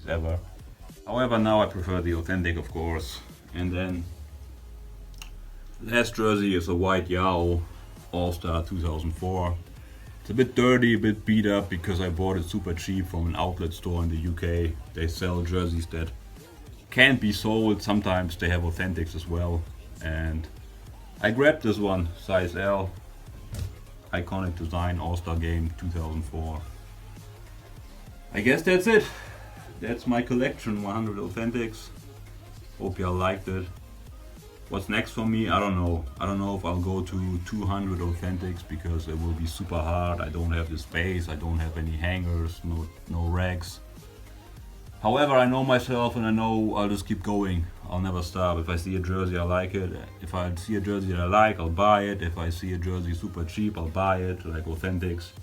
jerseys ever. However, now I prefer the authentic, of course. And then last jersey is a white Yao All-Star 2004. It's a bit dirty, a bit beat up because I bought it super cheap from an outlet store in the UK. They sell jerseys that can't be sold. Sometimes they have authentics as well. And I grabbed this one, size L. Iconic design, All-Star Game 2004. I guess that's it. That's my collection, 100 authentics. Hope y'all liked it. What's next for me? I don't know. I don't know if I'll go to 200 authentics because it will be super hard. I don't have the space, I don't have any hangers, no racks. However, I know myself and I know I'll just keep going. I'll never stop. If I see a jersey, I like it. If I see a jersey that I like, I'll buy it. If I see a jersey super cheap, I'll buy it, like authentics.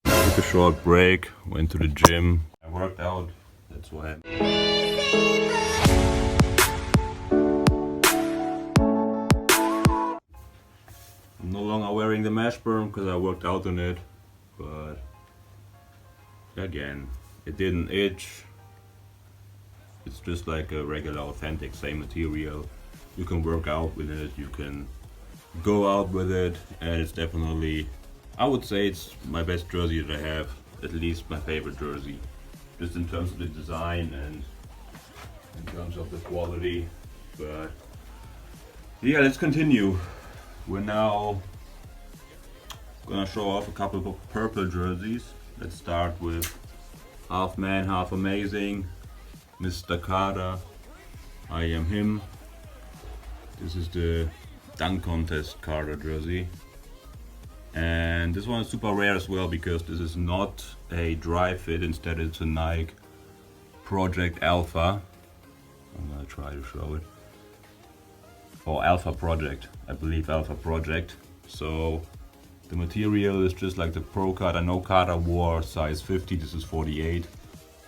Took a short break, went to the gym. I worked out, that's why. I'm no longer wearing the mesh berm because I worked out on it, but again, it didn't itch. It's just like a regular authentic, same material. You can work out with it, you can go out with it, and it's definitely, I would say it's my best jersey that I have, at least my favorite jersey. Just in terms of the design and in terms of the quality, but yeah, let's continue. We're now gonna show off a couple of purple jerseys. Let's start with half man, half amazing, Mr. Carter, I am him. This is the dunk contest Carter jersey. And this one is super rare as well because this is not a dry fit, instead it's a Nike Project Alpha. I'm gonna try to show it. Or Alpha Project, I believe Alpha Project. So the material is just like the PROCUT. I know Carter wore size 50, this is 48.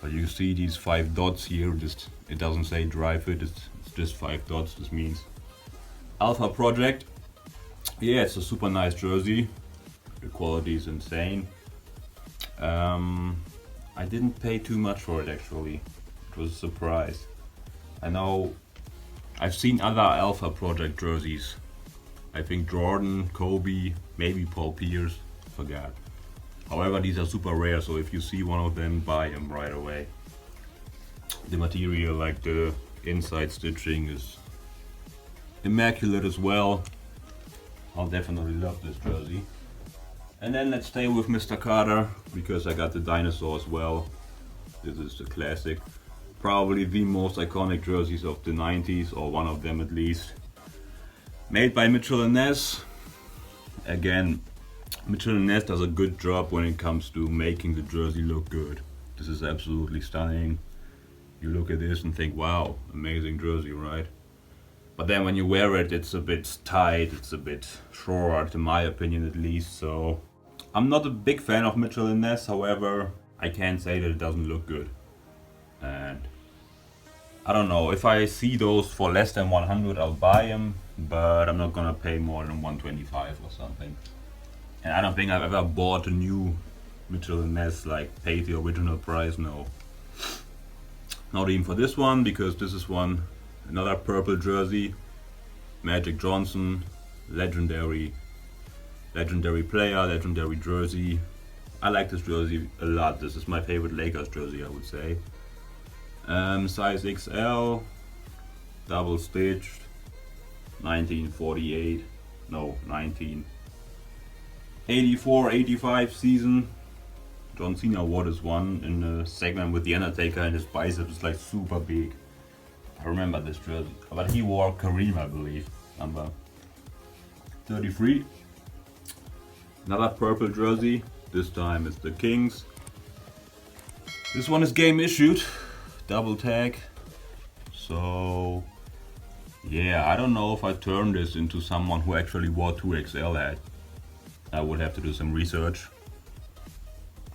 But you see these 5 dots here, just it doesn't say dry fit, it's just 5 dots. This means Alpha Project. Yeah, it's a super nice jersey. The quality is insane. I didn't pay too much for it actually. It was a surprise. I know I've seen other Alpha Project jerseys. I think Jordan, Kobe, maybe Paul Pierce, forgot. However, these are super rare, so if you see one of them, buy them right away. The material, like the inside stitching, is immaculate as well. I'll definitely love this jersey. And then let's stay with Mr. Carter, because I got the dinosaur as well. This is the classic. Probably the most iconic jerseys of the 90s, or one of them at least. Made by Mitchell & Ness. Again, Mitchell & Ness does a good job when it comes to making the jersey look good. This is absolutely stunning. You look at this and think, wow, amazing jersey, right? But then when you wear it, it's a bit tight, it's a bit short, in my opinion at least. So I'm not a big fan of Mitchell & Ness, however, I can't say that it doesn't look good. And I don't know, if I see those for less than 100, I'll buy them, but I'm not gonna pay more than 125 or something. And I don't think I've ever bought a new Mitchell & Ness, like paid the original price, no. Not even for this one, because this is one, another purple jersey, Magic Johnson, legendary player, legendary jersey. I like this jersey a lot. This is my favorite Lakers jersey, I would say. Size XL, double stitched, 1948, no, 1984-85 season. John Cena wore this one in a segment with The Undertaker, and his bicep is like super big. I remember this jersey, but he wore Kareem, I believe, number 33. Another purple jersey, this time it's the Kings. This one is game issued, double tag. So yeah, I don't know if I turn this into someone who actually wore 2XL at. I would have to do some research.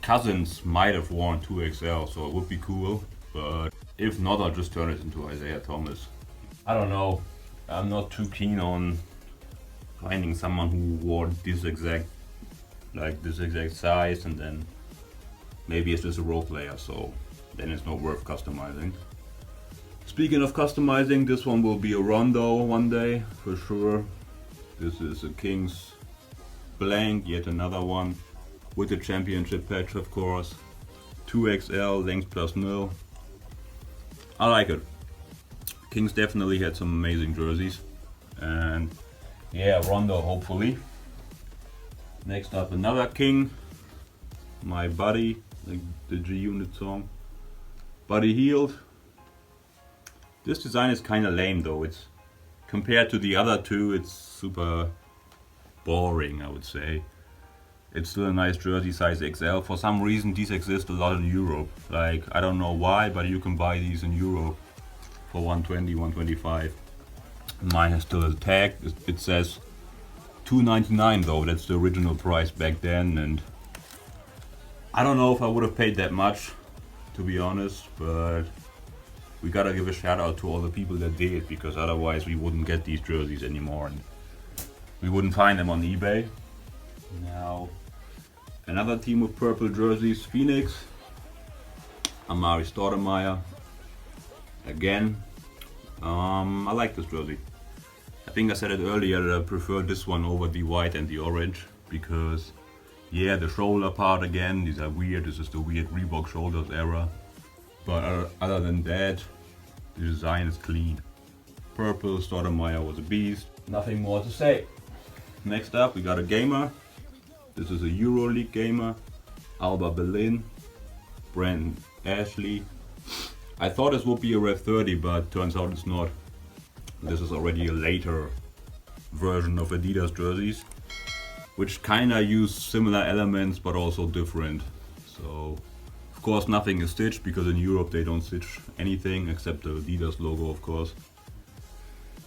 Cousins might have worn 2XL, so it would be cool. but if not, I'll just turn it into Isaiah Thomas. I don't know, I'm not too keen on finding someone who wore this exact size, and then maybe it's just a role player, so then it's not worth customizing. Speaking of customizing, this one will be a Rondo one day for sure. This is a Kings blank, yet another one with the championship patch, of course. 2XL, length plus nil. I like it. Kings definitely had some amazing jerseys, and yeah, Rondo hopefully. Next up, another King, my buddy, like the G-Unit song, Buddy Hield. This design is kind of lame though. It's compared to the other two, it's super boring, I would say. It's still a nice jersey, size XL. For some reason these exist a lot in Europe. Like, I don't know why, but you can buy these in Europe for 120, 125. Mine has still a tag. It says $2.99 though. That's the original price back then, and I don't know if I would have paid that much, to be honest, but we gotta give a shout out to all the people that did, because otherwise we wouldn't get these jerseys anymore and we wouldn't find them on eBay. Now, another team with purple jerseys, Phoenix. Amari Stoudemire. Again, I like this jersey. I think I said it earlier that I prefer this one over the white and the orange, because yeah, the shoulder part again, these are weird. This is the weird Reebok shoulders era. But other than that, the design is clean. Purple, Stoudemire was a beast. Nothing more to say. Next up, we got a gamer. This is a Euroleague gamer. Alba Berlin. Brandon Ashley. I thought this would be a REV30, but turns out it's not. This is already a later version of Adidas jerseys, which kinda use similar elements but also different. So, of course, nothing is stitched, because in Europe they don't stitch anything except the Adidas logo, of course.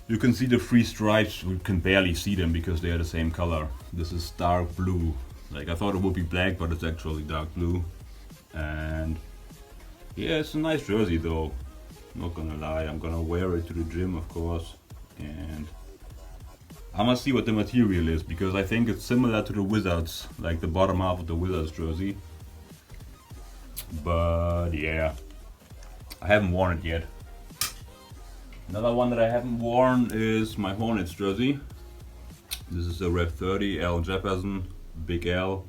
You can see the three stripes. We can barely see them because they are the same color. This is dark blue. Like, I thought it would be black, but it's actually dark blue. And yeah, it's a nice jersey though. Not gonna lie, I'm gonna wear it to the gym, of course. And I'm gonna see what the material is, because I think it's similar to the Wizards, like the bottom half of the Wizards jersey. But yeah, I haven't worn it yet. Another one that I haven't worn is my Hornets jersey. This is a REV30 L Jefferson, big L.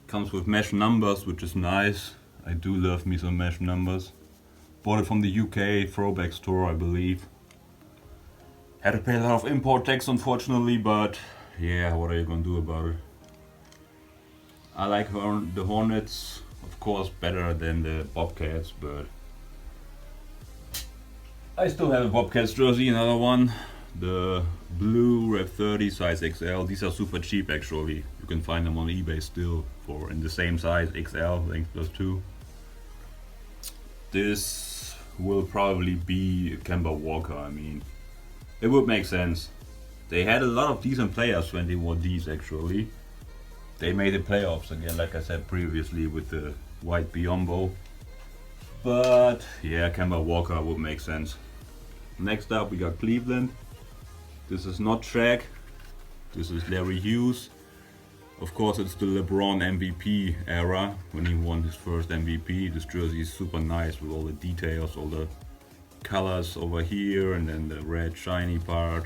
Comes with mesh numbers, which is nice. I do love me some mesh numbers. Bought it from the UK throwback store, I believe. Had to pay a lot of import tax, unfortunately, but yeah, what are you gonna do about it? I like the Hornets, of course, better than the Bobcats, but I still have a Bobcats jersey, another one. The blue REV30 size XL. These are super cheap actually. You can find them on eBay still for in the same size, XL, length plus 2. This will probably be Kemba Walker. I mean, it would make sense. They had a lot of decent players when they wore these actually. They made the playoffs again, like I said previously, with the white Biombo. But yeah, Kemba Walker would make sense. Next up we got Cleveland. This is not Shaq. This is Larry Hughes. Of course, it's the LeBron MVP era, when he won his first MVP. This jersey is super nice with all the details, all the colors over here, and then the red shiny part.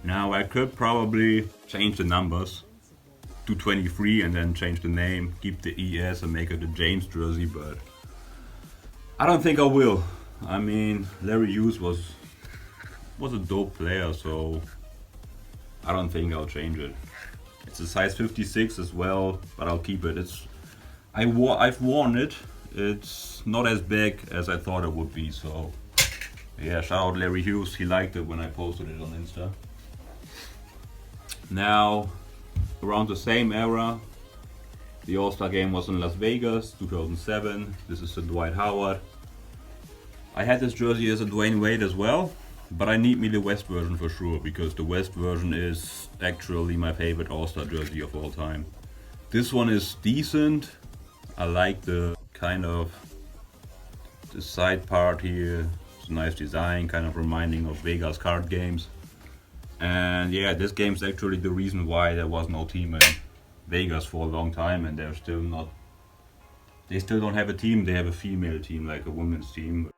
Now I could probably change the numbers to 23 and then change the name, keep the ES and make it a James jersey, but I don't think I will. I mean, Larry Hughes was a dope player, so I don't think I'll change it. It's a size 56 as well, but I'll keep it. I've worn it. It's not as big as I thought it would be, so yeah, shout out Larry Hughes. He liked it when I posted it on Insta. Now, around the same era, the All-Star game was in Las Vegas, 2007. This is the Dwight Howard. I had this jersey as a Dwayne Wade as well, but I need me the West version for sure, because the West version is actually my favorite All-Star jersey of all time. This one is decent. I like the kind of The side part here, it's a nice design, kind of reminding of Vegas card games. And yeah, this game's actually the reason why there was no team in Vegas for a long time, and they're still not. They still don't have a team. They have a female team, like a women's team.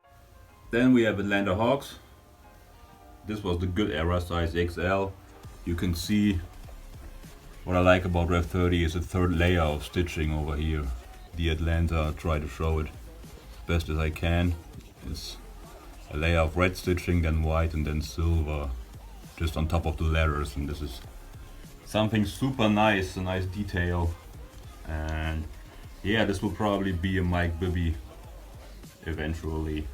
Then we have Atlanta Hawks. This was the good era, size XL. You can see what I like about REV30 is the third layer of stitching over here. The Atlanta, I'll try to show it best as I can. It's a layer of red stitching, then white, and then silver, just on top of the letters. And this is something super nice, a nice detail. And yeah, this will probably be a Mike Bibby eventually.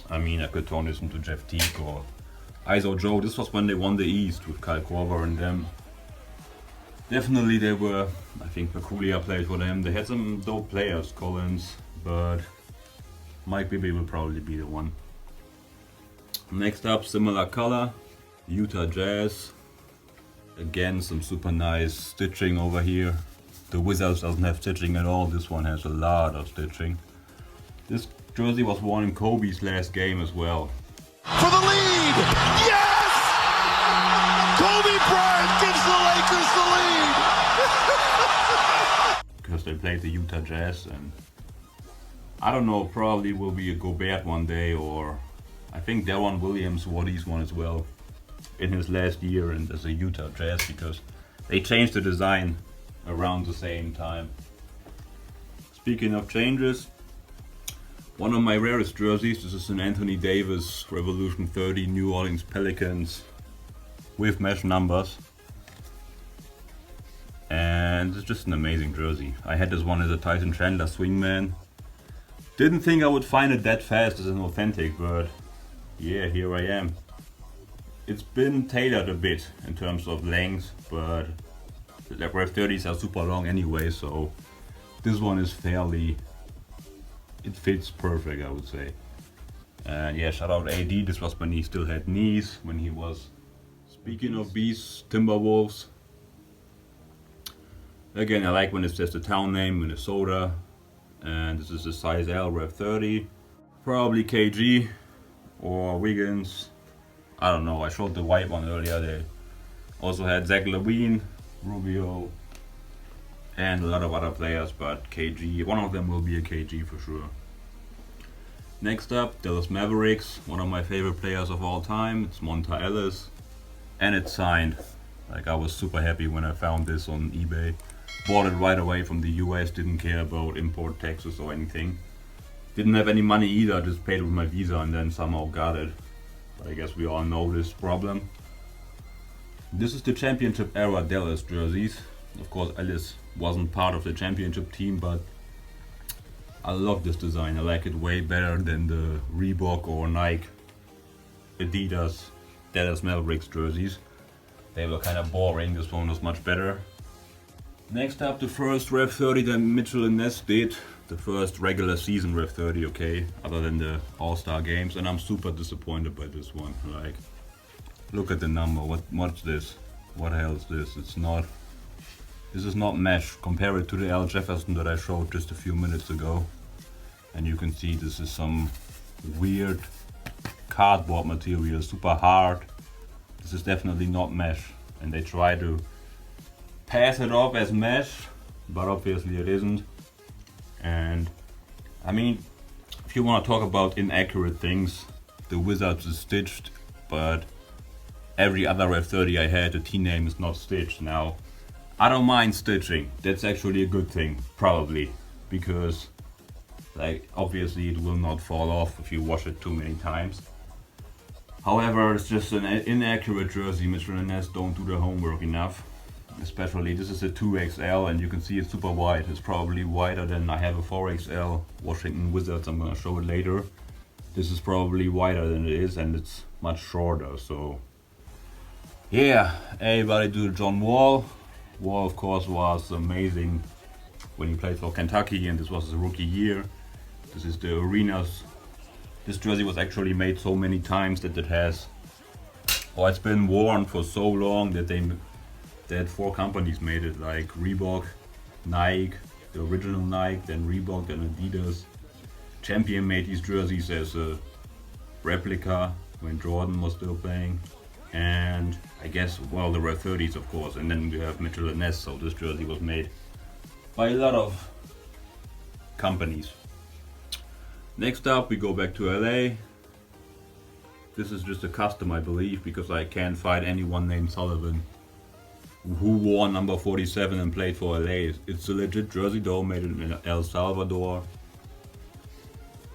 I mean, I could turn this into Jeff Teague or ISO Joe. This was when they won the East with Kyle Korver and them. Definitely they were, I think Peculiar played for them. They had some dope players, Collins, but Mike Bibby will probably be the one. Next up, similar color, Utah Jazz. Again, some super nice stitching over here. The Wizards doesn't have stitching at all. This one has a lot of stitching. This jersey was worn in Kobe's last game as well. For the lead! Yes! Kobe Bryant gives the Lakers the lead! Because they played the Utah Jazz, and I don't know, probably will be a Gobert one day, or I think Deron Williams wore these one as well in his last year and as a Utah Jazz, because they changed the design around the same time. Speaking of changes, one of my rarest jerseys, this is an Anthony Davis Revolution 30 New Orleans Pelicans with mesh numbers. And it's just an amazing jersey. I had this one as a Tyson Chandler Swingman. Didn't think I would find it that fast as an authentic, but yeah, here I am. It's been tailored a bit in terms of length, but the REV30s are super long anyway, so this one is fairly, it fits perfect, I would say. And yeah, shout out AD, this was when he still had knees, when he was, speaking of beasts, Timberwolves. Again, I like when it says the town name, Minnesota. And this is a size L REV30. Probably KG or Wiggins. I don't know, I showed the white one earlier. They also had Zach LaVine, Rubio, and a lot of other players, but KG, one of them will be a KG for sure. Next up, Dallas Mavericks, one of my favorite players of all time. It's Monta Ellis, and it's signed. Like, I was super happy when I found this on eBay. Bought it right away from the US, didn't care about import taxes or anything. Didn't have any money either, just paid with my Visa and then somehow got it. But I guess we all know this problem. This is the championship era Dallas jerseys. Of course, Ellis wasn't part of the championship team, but I love this design. I like it way better than the Reebok or Nike, Adidas, Dallas Mavericks jerseys. They were kind of boring, this one was much better. Next up, the first REV30 that Mitchell and Ness did. The first regular season REV30, okay, other than the All-Star games, and I'm super disappointed by this one. Like, look at the number, what's this? What the hell is this? This is not mesh. Compare it to the Al Jefferson that I showed just a few minutes ago. And you can see this is some weird cardboard material, super hard. This is definitely not mesh. And they try to pass it off as mesh, but obviously it isn't. And I mean, if you want to talk about inaccurate things, the Wizards is stitched, but every other REV30 I had, the team name is not stitched. Now, I don't mind stitching. That's actually a good thing, probably, because like obviously it will not fall off if you wash it too many times. However, it's just an inaccurate jersey. Mitchell and Ness don't do their homework enough. Especially, this is a 2XL and you can see it's super wide. It's probably wider than I have a 4XL Washington Wizards. I'm gonna show it later. This is probably wider than it is and it's much shorter, so yeah, everybody do John Wall. Wall, of course, was amazing when he played for Kentucky and this was his rookie year. This is the arenas. This jersey was actually made so many times that it has, or it's been worn for so long that they had 4 companies made it, like Reebok, Nike, the original Nike, then Reebok, then Adidas, Champion made these jerseys as a replica when Jordan was still playing. And I guess, well, the REV30S of course, and then we have Mitchell & Ness, so this jersey was made by a lot of companies. Next up we go back to LA. This is just a custom, I believe, because I can't find anyone named Sullivan who wore number 47 and played for LA. It's a legit jersey though, made in El Salvador.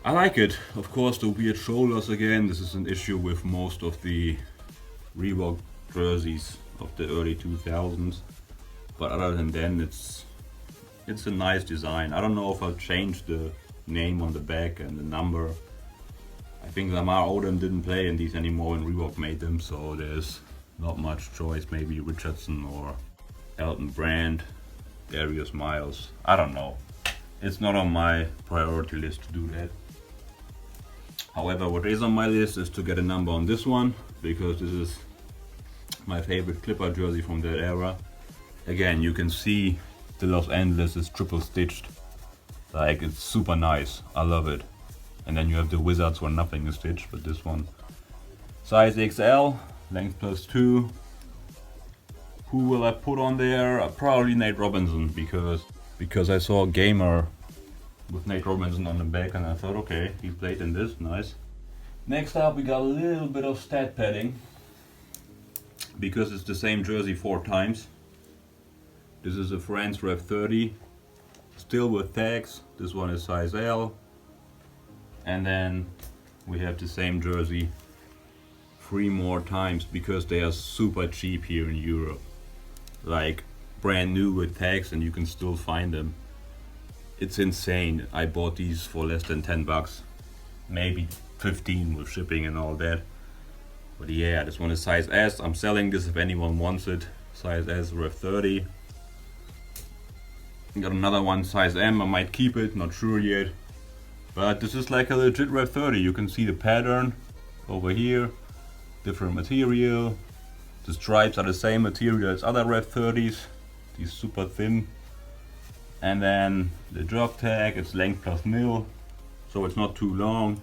I like it. Of course, the weird shoulders again. This is an issue with most of the Reebok jerseys of the early 2000s. But other than that, it's a nice design. I don't know if I'll change the name on the back and the number. I think Lamar Odom didn't play in these anymore when Reebok made them, so there's not much choice. Maybe Richardson or Elton Brand, Darius Miles. I don't know. It's not on my priority list to do that. However, what is on my list is to get a number on this one, because this is my favorite Clipper jersey from that era. Again, you can see the Los Angeles is triple stitched. Like, it's super nice. I love it. And then you have the Wizards where nothing is stitched, but this one. Size XL, length +2. Who will I put on there? Probably Nate Robinson, because I saw a gamer with Nate Robinson on the back and I thought, okay, he played in this, nice. Next up we got a little bit of stat padding, because it's the same jersey 4 times. This is a France REV30, still with tags. This one is size L. And then we have the same jersey 3 more times, because they are super cheap here in Europe. Like, brand new with tags, and you can still find them. It's insane. I bought these for less than 10 bucks. Maybe 15 with shipping and all that. But yeah, this one is size S. I'm selling this if anyone wants it. Size S REV30. Got another one, size M. I might keep it, not sure yet. But this is like a legit REV30. You can see the pattern over here. Different material. The stripes are the same material as other REV30s. These super thin. And then the drop tag, it's length +0. So it's not too long.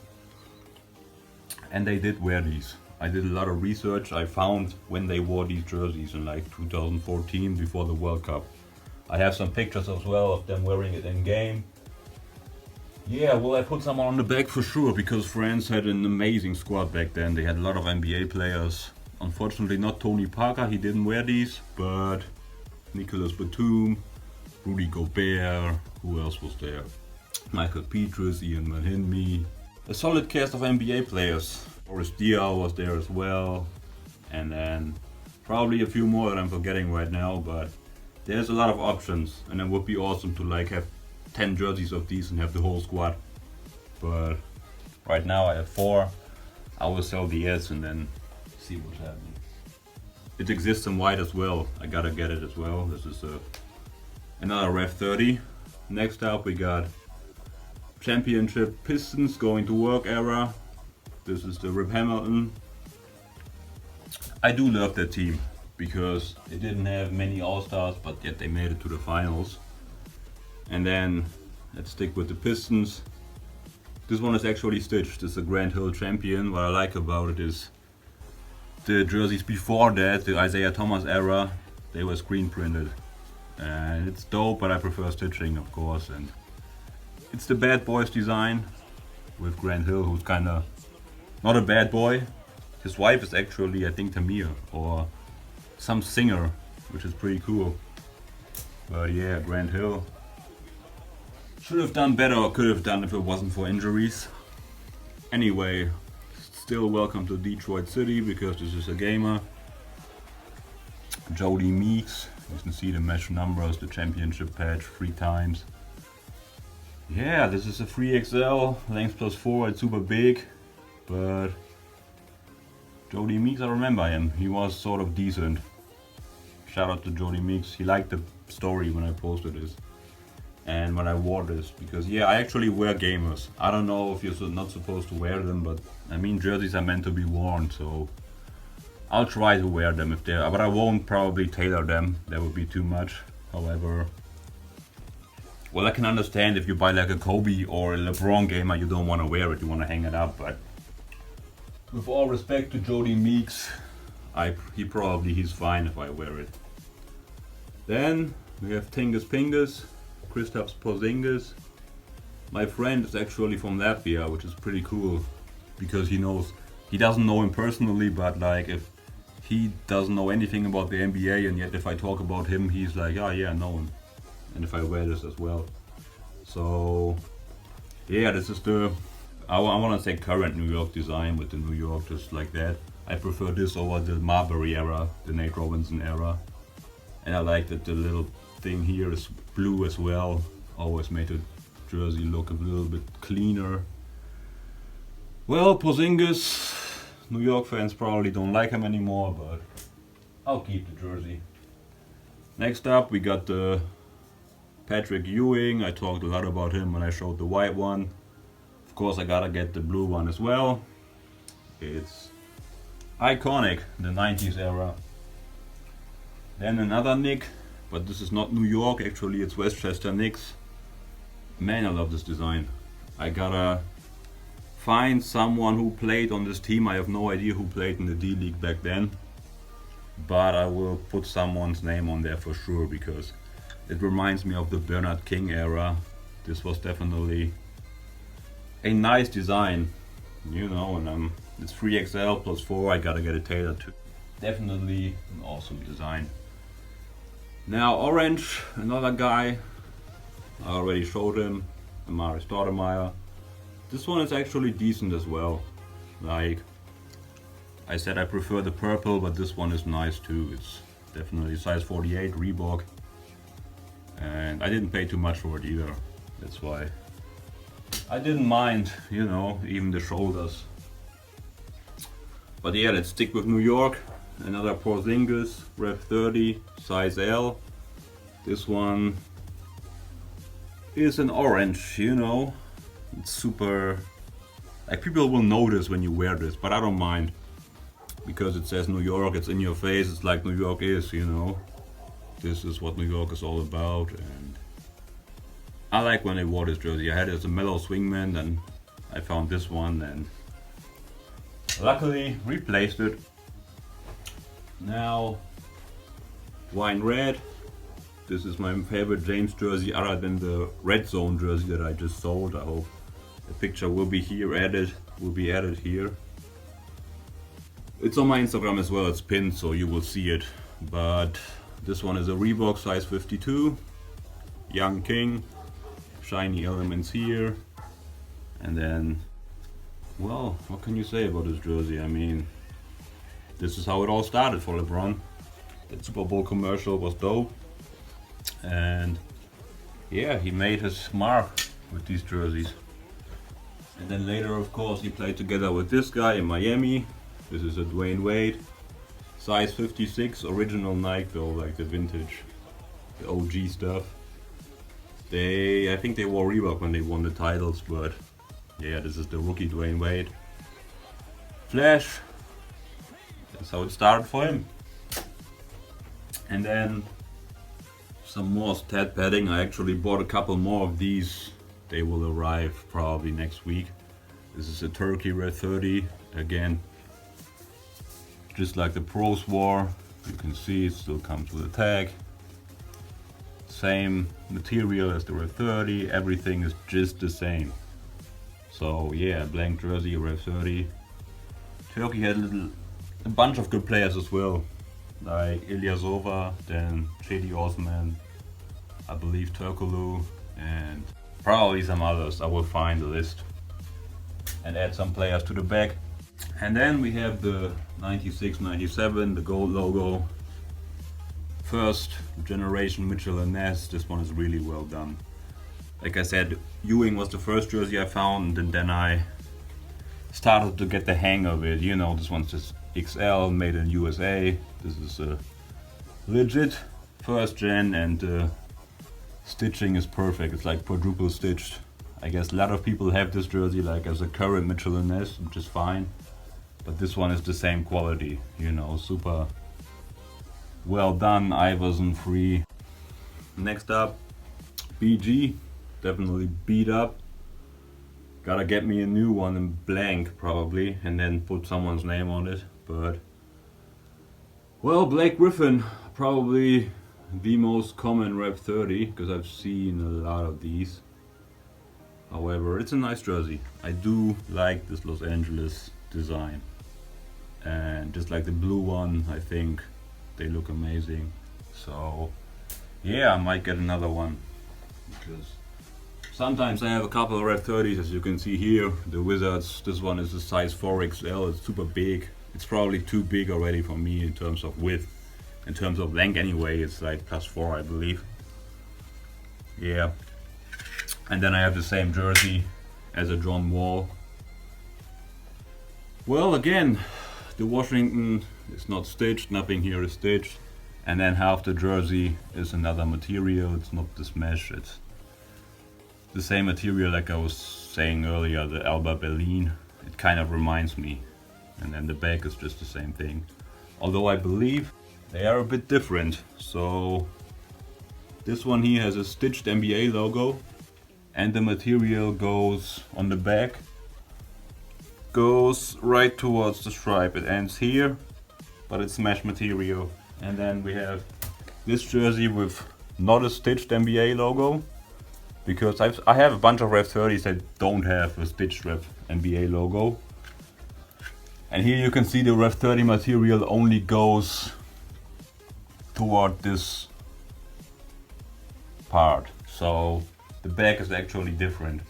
And they did wear these. I did a lot of research. I found when they wore these jerseys in like 2014 before the World Cup. I have some pictures as well of them wearing it in game. Yeah, well, I put someone on the back for sure, because France had an amazing squad back then. They had a lot of NBA players. Unfortunately not Tony Parker, he didn't wear these, but Nicolas Batum, Rudy Gobert, who else was there? Michael Petrus, Ian Mahinmi. A solid cast of NBA players. Boris Diaw was there as well. And then probably a few more that I'm forgetting right now, but there's a lot of options. And it would be awesome to like have 10 jerseys of these and have the whole squad. But right now I have 4. I will sell the S and then see what's happening. It exists in white as well. I gotta get it as well. This is another REV30. Next up we got Championship Pistons going to work era. This is the Rip Hamilton. I do love that team, because they didn't have many All-Stars, but yet they made it to the finals. And then let's stick with the Pistons. This one is actually stitched. It's a Grand Hill champion. What I like about it is the jerseys before that, the Isaiah Thomas era, they were screen printed. And it's dope, but I prefer stitching, of course. And it's the Bad Boys design with Grand Hill, who's kinda not a bad boy. His wife is actually, I think, Tamir or some singer, which is pretty cool. But yeah, Grand Hill should have done better, or could have done if it wasn't for injuries. Anyway, still welcome to Detroit City, because this is a gamer. Jody Meeks, you can see the mesh numbers, the championship patch 3 times. Yeah, this is a 3XL, length +4, it's super big, but Jody Meeks, I remember him, he was sort of decent. Shout out to Jody Meeks, he liked the story when I posted this. And when I wore this, because yeah, I actually wear gamers. I don't know if you're not supposed to wear them, but I mean, jerseys are meant to be worn, so I'll try to wear them if they're, but I won't probably tailor them, that would be too much. However, well, I can understand if you buy like a Kobe or a LeBron gamer, you don't want to wear it, you want to hang it up, but with all respect to Jody Meeks, he's fine if I wear it. Then we have Tingus Pingus, Kristaps Porzingis. My friend is actually from Latvia, which is pretty cool because he doesn't know him personally, but like if he doesn't know anything about the NBA, and yet if I talk about him, he's like, oh yeah, I know him. And if I wear this as well. So yeah, this is I want to say current New York design with the New York just like that. I prefer this over the Marbury era, the Nate Robinson era. And I like that the little thing here is blue as well. Always made the jersey look a little bit cleaner. Well, Porzingis, New York fans probably don't like him anymore, but I'll keep the jersey. Next up we got the Patrick Ewing. I talked a lot about him when I showed the white one. Of course I gotta get the blue one as well. It's iconic, the 90s era. Then another Knick, but this is not New York, actually it's Westchester Knicks. Man, I love this design. I gotta find someone who played on this team. I have no idea who played in the D-League back then, but I will put someone's name on there for sure because it reminds me of the Bernard King era. This was definitely a nice design, and it's 3XL plus 4, I gotta get it tailored to. Definitely an awesome design. Now orange, another guy, I already showed him, Amari Stoudemire. This one is actually decent as well. Like I said, I prefer the purple, but this one is nice too. It's definitely size 48 Reebok. And I didn't pay too much for it either. That's why I didn't mind, even the shoulders. But yeah, let's stick with New York. Another Porzingis, REV30, size L. This one is an orange, It's super, like people will notice when you wear this, but I don't mind. Because it says New York, it's in your face, it's like New York is, This is what New York is all about, and I like when they wore this jersey. I had it as a mellow swingman, then I found this one and luckily replaced it. Now, wine red. This is my favorite James jersey other than the red zone jersey that I just sold. I hope the picture will be added here. It's on my Instagram as well, it's pinned so you will see it. But this one is a Reebok size 52. Young King. Shiny elements here. And then, well, what can you say about this jersey? I mean, this is how it all started for LeBron. That Super Bowl commercial was dope. And yeah, he made his mark with these jerseys. And then later, of course, he played together with this guy in Miami. This is a Dwayne Wade. Size 56, original Nike though, like the vintage, the OG stuff. I think they wore Reebok when they won the titles, but yeah, this is the rookie Dwayne Wade. Flash. That's how it started for him. And then some more stat padding. I actually bought a couple more of these. They will arrive probably next week. This is a Turkey Red 30. Again, just like the Pros wore. You can see it still comes with a tag. Same material as the Red 30. Everything is just the same. So yeah, blank jersey, Red 30. Turkey had a bunch of good players as well. Like Ilyasova, then Cedi Osman, I believe Turkoglu, and probably some others. I will find the list and add some players to the back. And then we have the 96-97, the gold logo. First generation Mitchell and Ness. This one is really well done. Like I said, Ewing was the first jersey I found, and then I started to get the hang of it. This one's just XL, made in USA. This is a legit first gen, and the stitching is perfect. It's like quadruple stitched. I guess a lot of people have this jersey like as a current Mitchell and Ness, which is fine. But this one is the same quality, super well done, Iverson free. Next up, BG, definitely beat up. Gotta get me a new one in blank probably, and then put someone's name on it. But well, Blake Griffin, probably the most common Rep 30, because I've seen a lot of these. However, it's a nice jersey. I do like this Los Angeles design, and just like the blue one, I think they look amazing. So yeah, I might get another one, because sometimes I have a couple of Rep 30s, as you can see here. The Wizards, this one is a size 4XL, it's super big. It's probably too big already for me in terms of width. In terms of length anyway, it's like +4, I believe. Yeah. And then I have the same jersey as a John Wall. Well, again, the Washington is not stitched, nothing here is stitched. And then half the jersey is another material, it's not this mesh, it's the same material like I was saying earlier, the Alba Berlin. It kind of reminds me. And then the back is just the same thing. Although I believe they are a bit different. So this one here has a stitched NBA logo, and the material goes on the back, goes right towards the stripe. It ends here, but it's mesh material. And then we have this jersey with not a stitched NBA logo, because I have a bunch of Rep 30s that don't have a stitched Rep NBA logo. And here you can see the Rep 30 material only goes toward this part. So the back is actually different,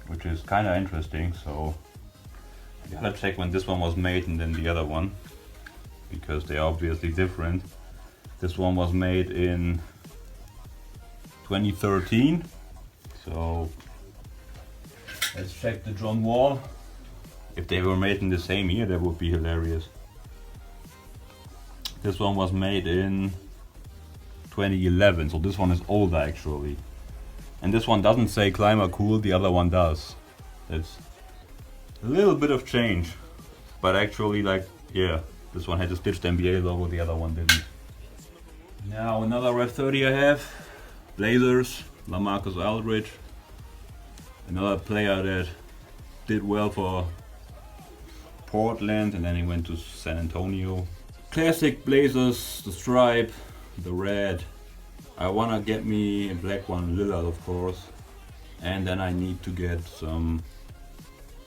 which is kind of interesting. So I gotta check when this one was made and then the other one, because they're obviously different. This one was made in 2013. So let's check the John Wall. If they were made in the same year, that would be hilarious. This one was made in 2011, so this one is older actually. And this one doesn't say Climber Cool, the other one does. It's a little bit of change, but actually, like, yeah, this one had a stitched NBA logo, the other one didn't. Now another Rep 30 I have, Blazers, LaMarcus Aldridge. Another player that did well for Portland and then he went to San Antonio. Classic Blazers, the stripe, the red. I wanna get me a black one, Lillard of course. And then I need to get some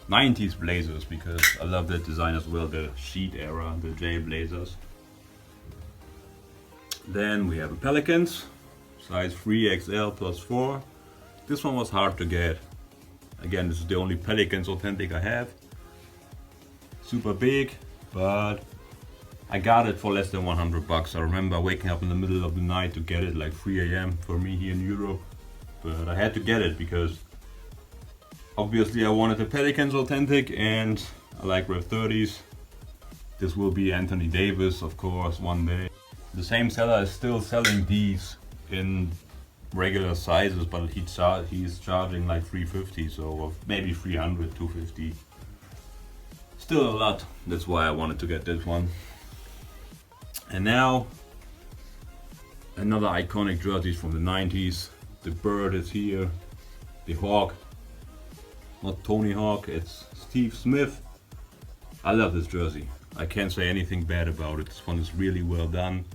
90s Blazers, because I love that design as well, the sheet era, the J Blazers. Then we have a Pelicans, size 3XL +4. This one was hard to get. Again, this is the only Pelicans authentic I have. Super big, but I got it for less than 100 bucks. I remember waking up in the middle of the night to get it, like 3 AM for me here in Europe. But I had to get it because obviously I wanted the Pelicans authentic and I like Rep 30s. This will be Anthony Davis, of course, one day. The same seller is still selling these in regular sizes, but he's charging like 350, so maybe 300, 250. Still a lot, that's why I wanted to get this one. And now another iconic jersey from the 90s. The bird is here, the Hawk, not Tony Hawk, it's Steve Smith. I love this jersey, I can't say anything bad about it. This one is really well done.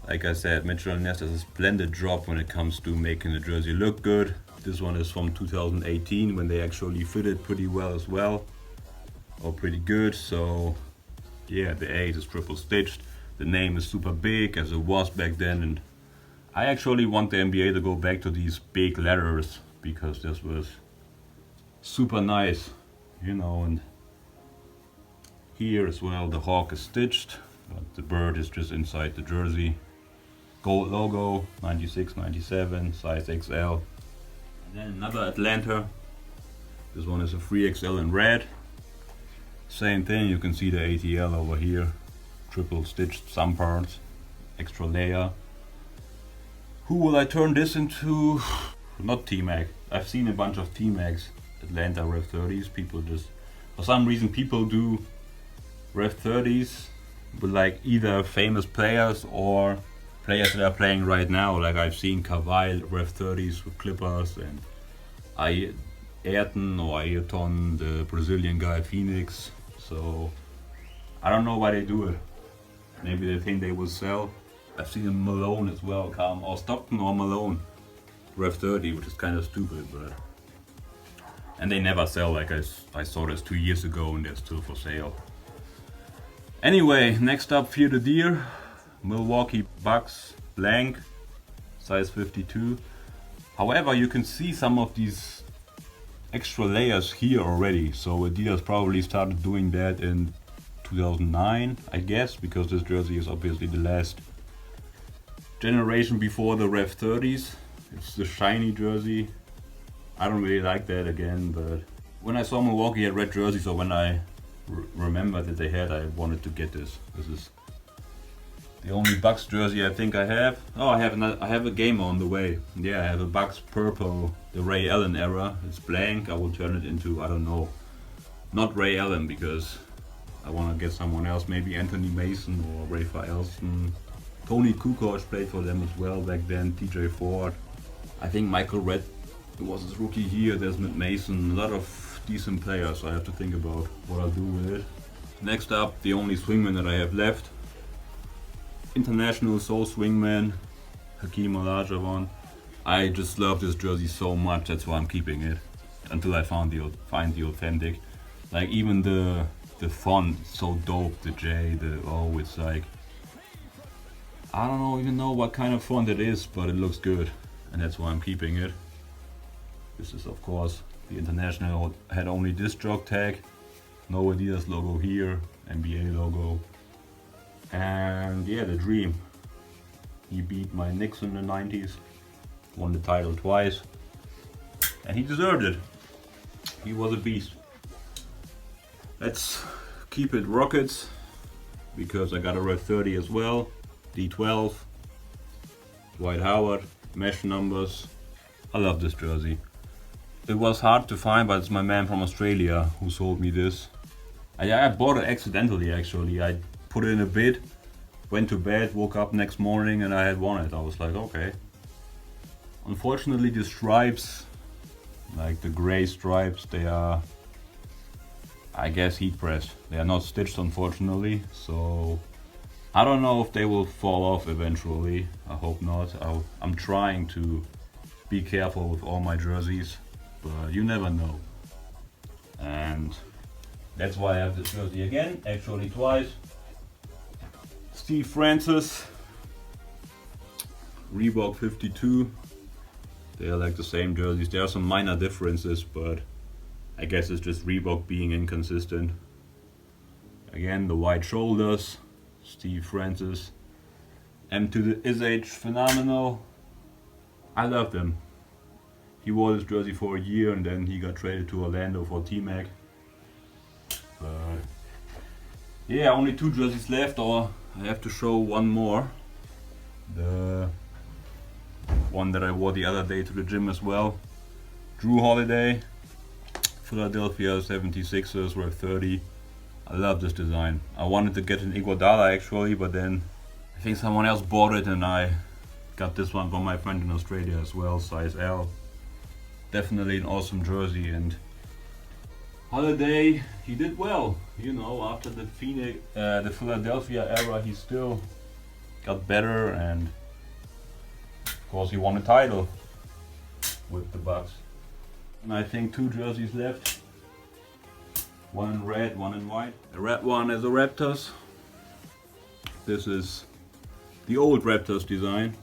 Like I said, Mitchell & Ness has a splendid job when it comes to making the jersey look good. This one is from 2018 when they actually fitted pretty well as well. Or pretty good, so yeah, the 8 is triple stitched. The name is super big as it was back then, and I actually want the NBA to go back to these big letters because this was super nice, you know. And here as well the Hawk is stitched, but the bird is just inside the jersey. Gold logo, 96, 97, size XL. And then another Atlanta. This one is a 3XL in red. Same thing, you can see the ATL over here. Triple stitched some parts, extra layer. Who will I turn this into? Not T-Mac. I've seen a bunch of T-Macs, Atlanta Rep 30s. People just, for some reason, people do Rep 30s with like either famous players or players that are playing right now. Like I've seen Kyrie, REV30S with Clippers, and Ayrton, the Brazilian guy, Phoenix. So I don't know why they do it. Maybe they think they will sell. I've seen a Malone as well, or Stockton or Malone, REV30, which is kind of stupid, but and they never sell. Like I saw this 2 years ago, and they're still for sale. Anyway, next up, Fear the Deer, Milwaukee Bucks, blank, size 52. However, you can see some of these extra layers here already, so Adidas probably started doing that in 2009, I guess, because this jersey is obviously the last generation before the REV30s. It's the shiny jersey. I don't really like that again, but when I saw Milwaukee had red jerseys, or when I remembered that they had, I wanted to get this. This is the only Bucks jersey I think I have. Oh, I have a game on the way. Yeah, I have a Bucks purple, the Ray Allen era. It's blank. I will turn it into, I don't know, not Ray Allen, because I want to get someone else, maybe Anthony Mason or Rafa Elston. Tony Kukoc played for them as well back then, TJ Ford. I think Michael Redd was his rookie here, Desmond Mason, a lot of decent players. I have to think about what I'll do with it. Next up, the only Swingman that I have left. International Soul Swingman, Hakeem Olajuwon. I just love this jersey so much, that's why I'm keeping it. Until I find the authentic. Like even the font, so dope, the J, the O, it's like, I don't even know what kind of font it is, but it looks good, and that's why I'm keeping it. This is of course the International had only this jog tag, no Adidas logo here, NBA logo, and yeah, the dream. He beat my Knicks in the 90s, won the title twice, and he deserved it. He was a beast. Let's keep it Rockets, because I got a REV30 as well. D12, Dwight Howard, mesh numbers. I love this jersey. It was hard to find, but it's my man from Australia who sold me this. I bought it accidentally actually. I put it in a bid, went to bed, woke up next morning and I had won it. I was like, okay. Unfortunately the stripes, like the gray stripes, they are, I guess, heat pressed. They are not stitched unfortunately, so I don't know if they will fall off eventually. I hope not. I'm trying to be careful with all my jerseys, but you never know. And that's why I have this jersey again, actually twice. Steve Francis, Reebok 52. They are like the same jerseys. There are some minor differences, but I guess it's just Reebok being inconsistent. Again, the wide shoulders. Steve Francis, M to the Is phenomenal. I love him. He wore this jersey for a year and then he got traded to Orlando for T-Mac. But yeah, only 2 jerseys left, or I have to show one more. The one that I wore the other day to the gym as well. Drew Holiday, Philadelphia 76ers, REV30. I love this design. I wanted to get an Iguodala actually, but then I think someone else bought it and I got this one from my friend in Australia as well, size L. Definitely an awesome jersey, and Holiday, he did well. You know, after the Philadelphia era, he still got better, and of course he won a title with the Bucks. And I think 2 jerseys left. One in red, one in white. The red one is a Raptors. This is the old Raptors design.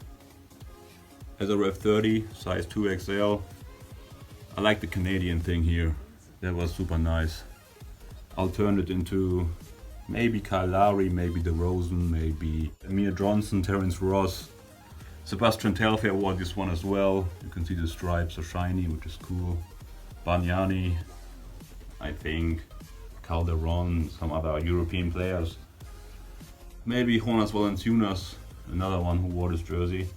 Has a REV30, size 2XL. I like the Canadian thing here. That was super nice. I'll turn it into maybe Kyle Lowry, maybe DeRozan, maybe Amir Johnson, Terrence Ross. Sebastian Telfair wore this one as well. You can see the stripes are shiny, which is cool. Bargnani, I think. Calderon, some other European players. Maybe Jonas Valanciunas, another one who wore this jersey.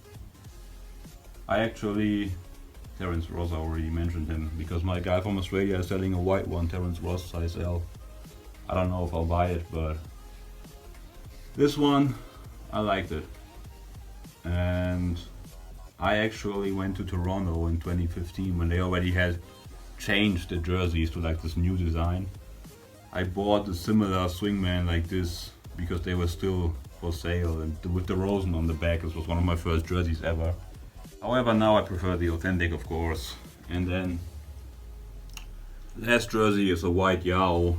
Terrence Ross, I already mentioned him, because my guy from Australia is selling a white one, Terrence Ross, size L. I don't know if I'll buy it, but this one, I liked it. and I actually went to Toronto in 2015 when they already had changed the jerseys to like this new design. I bought a similar Swingman like this because they were still for sale, and with the Rosen on the back. This was one of my first jerseys ever. However, now I prefer the authentic, of course. And then last jersey is a white Yao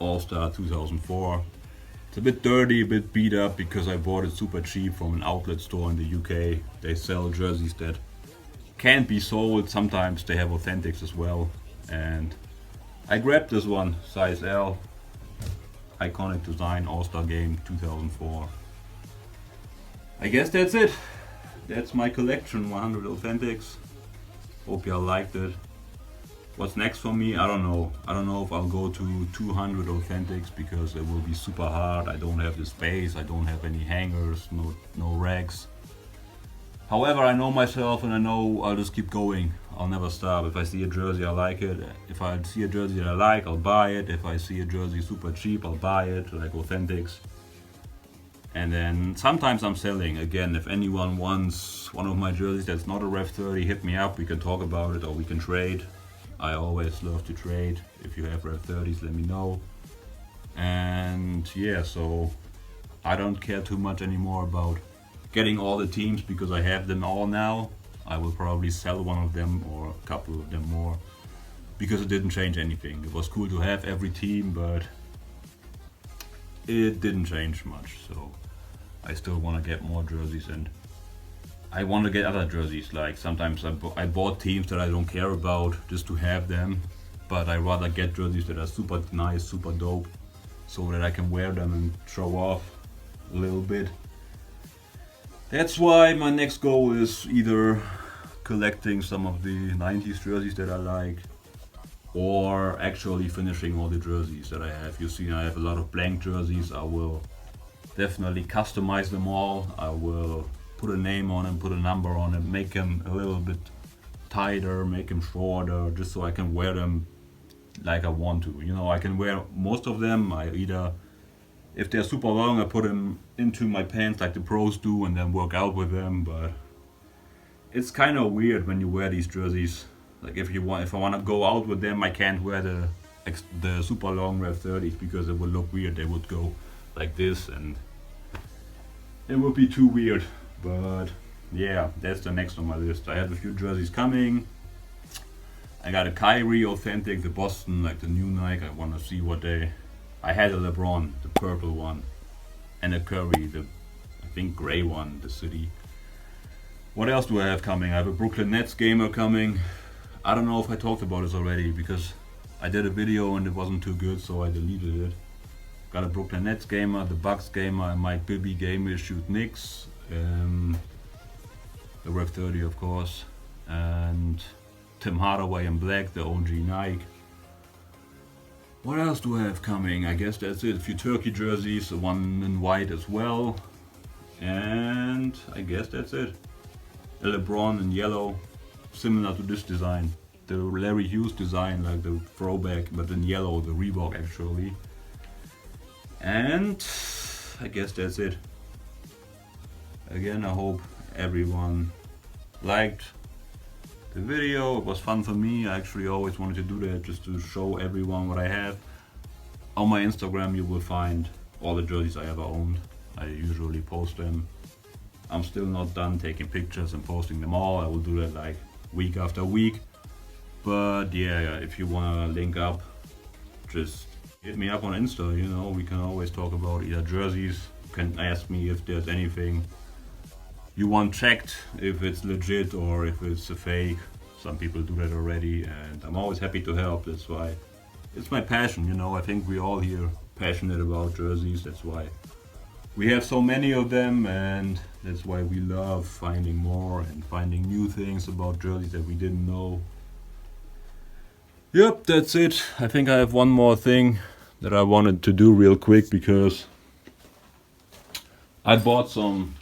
All-Star 2004. It's a bit dirty, a bit beat up because I bought it super cheap from an outlet store in the UK. They sell jerseys that can't be sold. Sometimes they have authentics as well. And I grabbed this one, size L. Iconic design, All-Star Game 2004. I guess that's it. That's my collection, 100 authentics. Hope y'all liked it. What's next for me? I don't know. I don't know if I'll go to 200 authentics because it will be super hard. I don't have the space. I don't have any hangers, no racks. However, I know myself and I know I'll just keep going. I'll never stop. If I see a jersey, I like it. If I see a jersey that I like, I'll buy it. If I see a jersey super cheap, I'll buy it, like authentics. And then sometimes I'm selling. Again, if anyone wants one of my jerseys that's not a REV30, hit me up. We can talk about it or we can trade. I always love to trade. If you have REV30s, let me know. And yeah, so I don't care too much anymore about getting all the teams because I have them all now. I will probably sell one of them or a couple of them more because it didn't change anything. It was cool to have every team, but it didn't change much. So I still want to get more jerseys, and I want to get other jerseys. Like sometimes I bought teams that I don't care about just to have them, but I rather get jerseys that are super nice, super dope, so that I can wear them and show off a little bit. That's why my next goal is either collecting some of the 90s jerseys that I like, or actually finishing all the jerseys that I have. You see, I have a lot of blank jerseys. I will definitely customize them all. I will put a name on them, put a number on them, make them a little bit tighter, make them shorter, just so I can wear them like I want to. You know, I can wear most of them. I either, if they're super long, I put them into my pants like the pros do and then work out with them. But it's kind of weird when you wear these jerseys. Like if I want to go out with them, I can't wear the super long REV30s because it would look weird. They would go like this and it would be too weird. But yeah, that's the next on my list. I have a few jerseys coming. I got a Kyrie authentic, the Boston, like the new Nike. I want to see what they... I had a LeBron, the purple one, and a Curry, the I think gray one, the city. What else do I have coming? I have a Brooklyn Nets gamer coming. I don't know if I talked about this already because I did a video and it wasn't too good, so I deleted it. Got a Brooklyn Nets gamer, the Bucks gamer, and Mike Bibby game issued Knicks. The REV30, of course, and Tim Hardaway in black, the OG Nike. What else do I have coming? I guess that's it. A few Turkey jerseys, one in white as well, and I guess that's it. A LeBron in yellow, similar to this design, the Larry Hughes design, like the throwback, but in yellow, the Reebok actually. And I guess that's it. Again, I hope everyone liked the video. It was fun for me. I actually always wanted to do that, just to show everyone what I have. On my Instagram you will find all the jerseys I ever owned. I usually post them. I'm still not done taking pictures and posting them all. I will do that like week after week. But yeah, if you wanna link up, just hit me up on Insta, you know. We can always talk about either jerseys. You can ask me if there's anything you want checked, if it's legit or if it's a fake. Some people do that already, and I'm always happy to help. That's why it's my passion, you know. I think we all here passionate about jerseys. That's why we have so many of them, and that's why we love finding more and finding new things about jerseys that we didn't know. Yep, that's it. I think I have one more thing that I wanted to do real quick because I bought some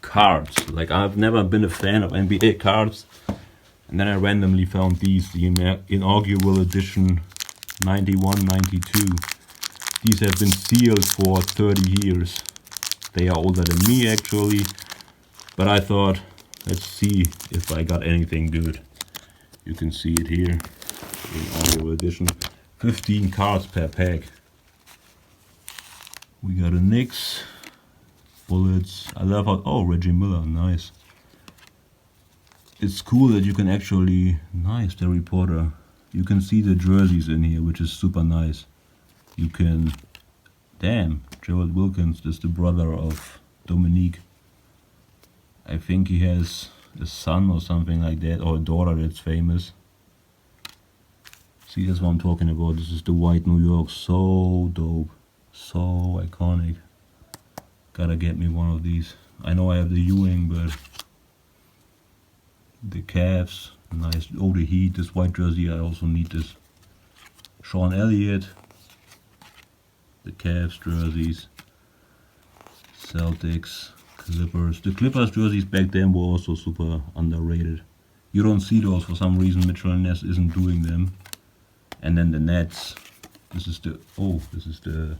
cards. Like, I've never been a fan of NBA cards, and then I randomly found these, the inaugural edition 91-92. These have been sealed for 30 years. They are older than me actually, but I thought, let's see if I got anything good. You can see it here in audio edition. 15 cards per pack. We got a Knicks, Bullets. I love how, oh, Reggie Miller, nice. It's cool that you can actually, nice, the reporter. You can see the jerseys in here, which is super nice. You can, damn, Gerald Wilkins is the brother of Dominique. I think he has a son or something like that, or a daughter that's famous. See, that's what I'm talking about. This is the white New York, so dope, so iconic. Gotta get me one of these. I know I have the Ewing, but the Cavs, nice. Oh, the Heat, this white jersey, I also need this. Sean Elliott, the Cavs jerseys, Celtics, Clippers. The Clippers jerseys back then were also super underrated. You don't see those for some reason. Mitchell and Ness isn't doing them. And then the Nets. This is the, oh, this is the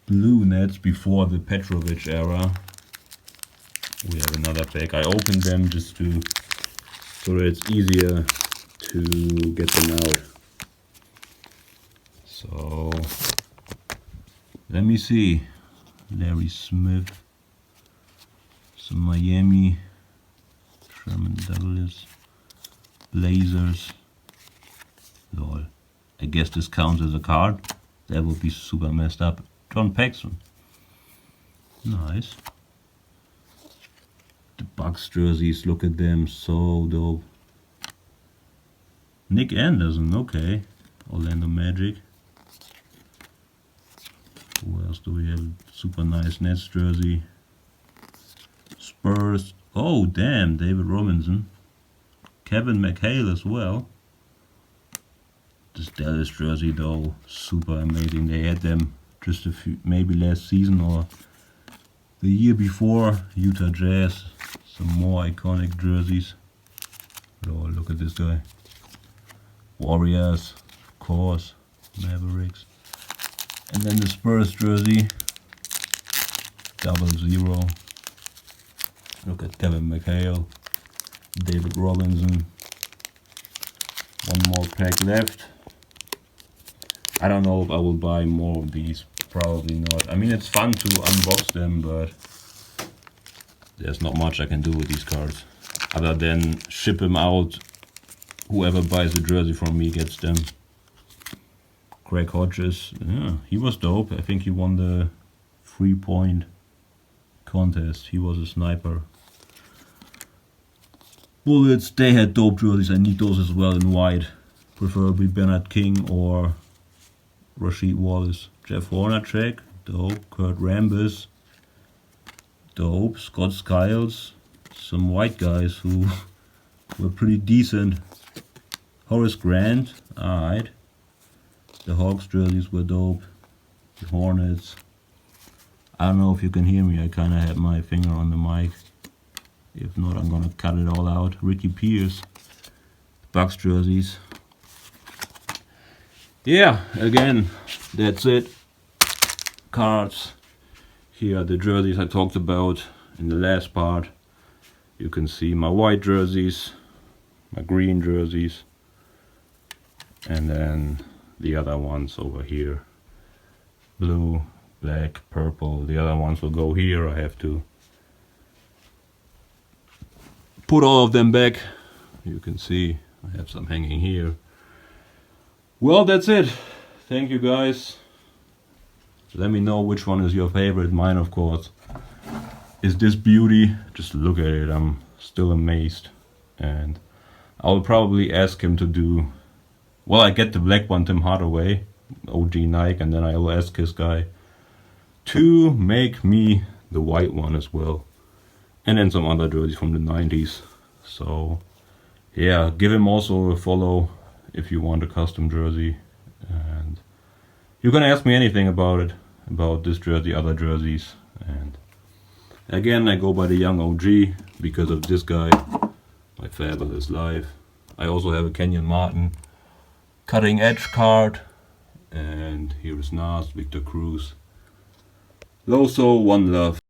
blue Nets before the Petrovic era. We have another pack. I opened them just to, so that it's easier to get them out. So, let me see. Larry Smith, some Miami, Sherman Douglas, Blazers. Lol. I guess this counts as a card. That would be super messed up. John Paxson. Nice. The Bucks jerseys, look at them, so dope. Nick Anderson, okay. Orlando Magic. Who else do we have? Super nice Nets jersey. Spurs. Oh damn, David Robinson. Kevin McHale as well. This Dallas jersey though, super amazing. They had them just a few, maybe last season or the year before. Utah Jazz. Some more iconic jerseys. Oh, look at this guy. Warriors, of course. Mavericks. And then the Spurs jersey. 00. Look at Kevin McHale. David Robinson. One more pack left. I don't know if I will buy more of these. Probably not. I mean, it's fun to unbox them, but there's not much I can do with these cards other than ship them out. Whoever buys the jersey from me gets them. Greg Hodges, yeah, he was dope. I think he won the 3-point contest. He was a sniper. Bullets, they had dope jerseys. I need those as well in white. Preferably Bernard King or Rasheed Wallace. Jeff Hornacek, dope. Kurt Rambis, dope. Scott Skiles, some white guys who were pretty decent. Horace Grant, alright. The Hawks jerseys were dope. The Hornets. I don't know if you can hear me. I kind of had my finger on the mic. If not, I'm gonna cut it all out. Ricky Pierce, Bucks jerseys. Yeah, again, that's it. Cards. Here are the jerseys I talked about in the last part. You can see my white jerseys, my green jerseys, and then the other ones over here. Blue, black, purple. The other ones will go here. I have to put all of them back. You can see I have some hanging here. Well, that's it. Thank you guys. Let me know which one is your favorite. Mine, of course, is this beauty. Just look at it. I'm still amazed. And I'll probably ask him to do, well, I get the black one, Tim Hardaway, OG Nike, and then I will ask his guy to make me the white one as well. And then some other jerseys from the 90s. So yeah, give him also a follow if you want a custom jersey. And you can ask me anything about it, about this jersey, other jerseys. And again, I go by the young OG because of this guy, my fabulous life. I also have a Kenyon Martin cutting edge card. And here is Nas, Victor Cruz. Also, one love.